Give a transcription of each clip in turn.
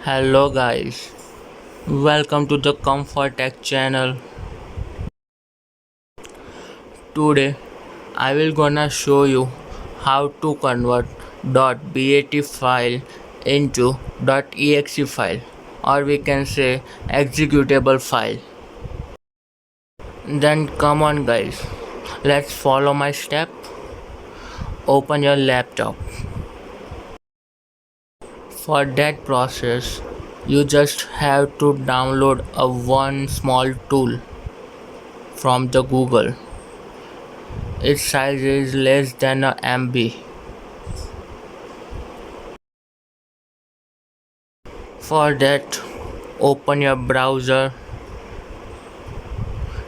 Hello guys, welcome to the Comfort Tech channel. Today I will gonna show you how to convert .bat file into .exe file, or we can say executable file. Then come on guys, let's follow my step. Open your laptop. For that process, you just have to download a one small tool from the Google. Its size is less than a MB. For that, open your browser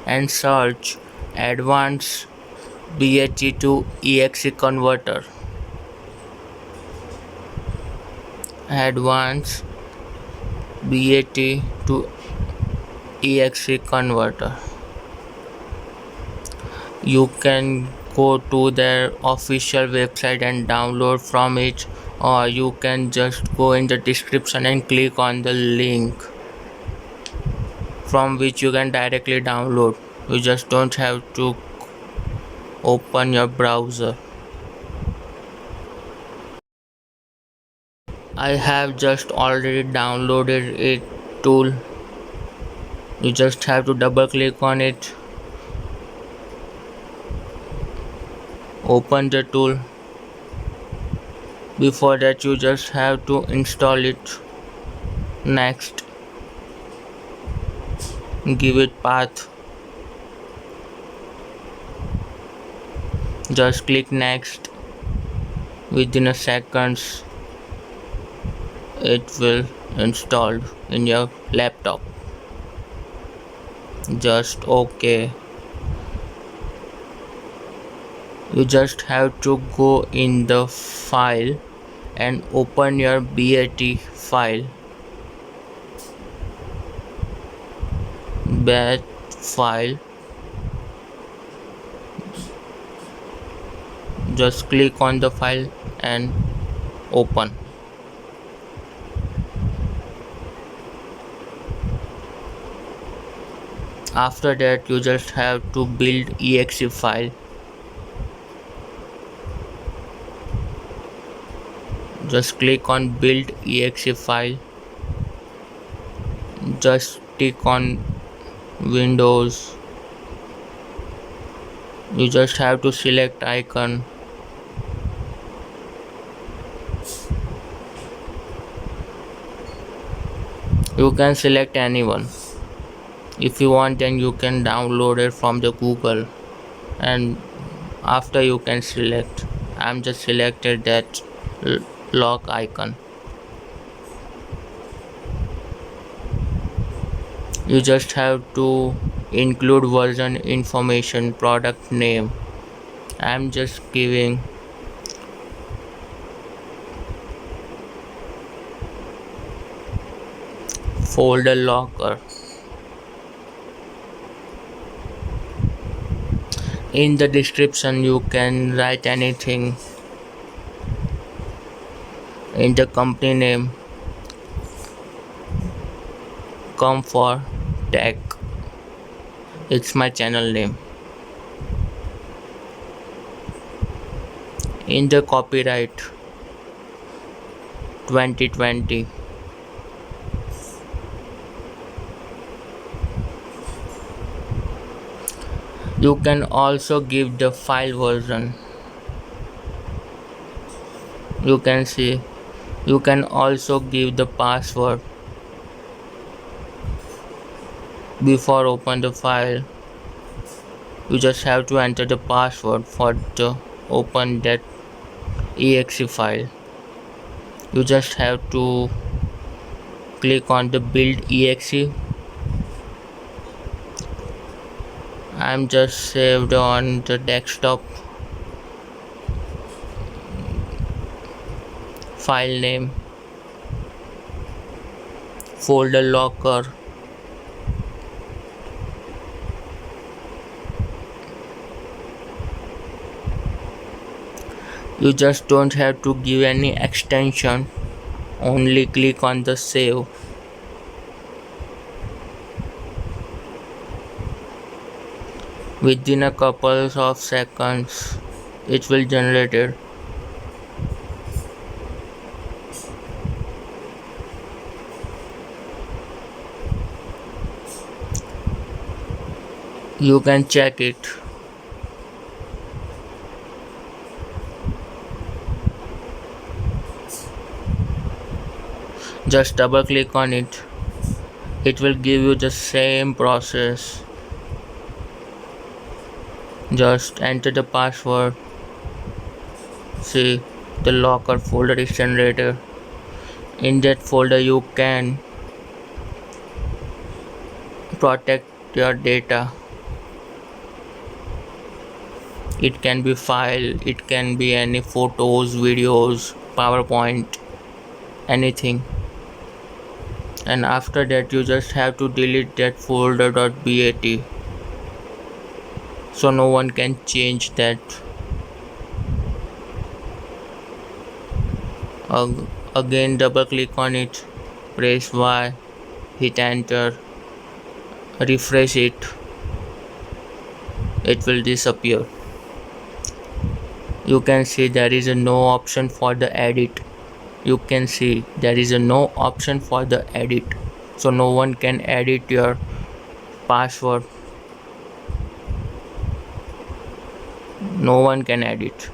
and search Advanced BAT to EXE Converter. Advanced BAT to EXE Converter. You can go to their official website and download from it, or you can just go in the description and click on the link from which you can directly download. You just don't have to open your browser. I have just already downloaded a tool. You just have to double click on it, open the tool. Before that, you just have to install it. Next, give it path. Just click next. Within a seconds, it will installed in your laptop. Just OK. You just have to go in the file and open your BAT file. BAT file. Just click on the file and open. After that, you just have to build exe file. Just click on build exe file. Just click on Windows. You just have to select icon. You can select anyone. If you want, then you can download it from the Google, and after you can select. I'm just selected that lock icon. You just have to include version information, product name. I'm just giving folder locker. In the description you can write anything. In the company name, Comfort Tech. It's my channel name. In the copyright, 2020. You can also give the file version. You can see. You can also give the password. Before open the file, you just have to enter the password for the open that exe file. You just have to click on the build exe. I'm just saved on the desktop. File name, folder locker. You just don't have to give any extension. Only click on the save. Within a couple of seconds, it will generate it. You can check it. Just double click on it. It will give you the same process. Just enter the password. See, the locker folder is generated. In that folder you can protect your data. It can be file, it can be any photos, videos, PowerPoint, anything. And after that you just have to delete that folder.bat, so no one can change that. Again double click on it, press Y, hit enter, refresh it, it will disappear. You can see there is a no option for the edit. You can see there is a no option for the edit, so no one can edit your password. No one can edit.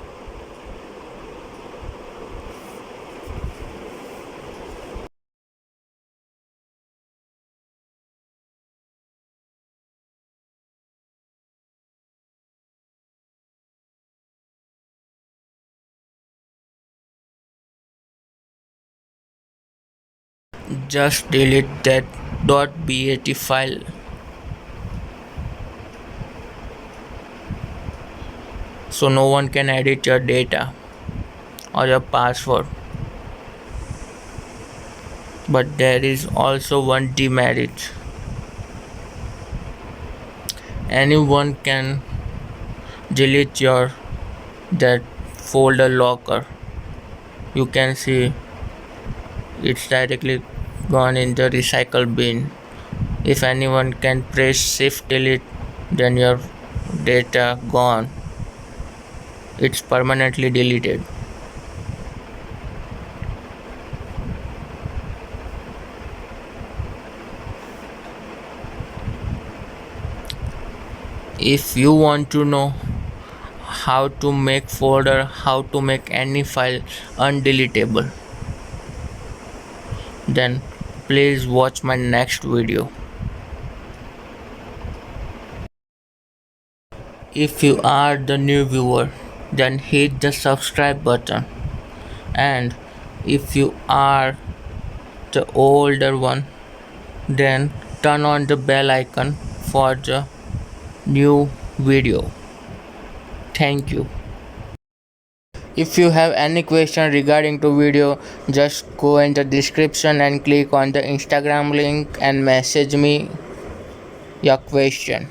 Just delete that .bat file. So no one can edit your data or your password. But there is also one demerit. Anyone can delete your that folder locker. You can see it's directly gone in the recycle bin. If anyone can press shift delete, then your data gone. It's permanently deleted. If you want to know how to make folder, how to make any file undeletable, then please watch my next video. If you are the new viewer, then hit the subscribe button, and if you are the older one, then turn on the bell icon for the new video. Thank you. If you have any question regarding to video, just go in the description and click on the Instagram link and message me your question.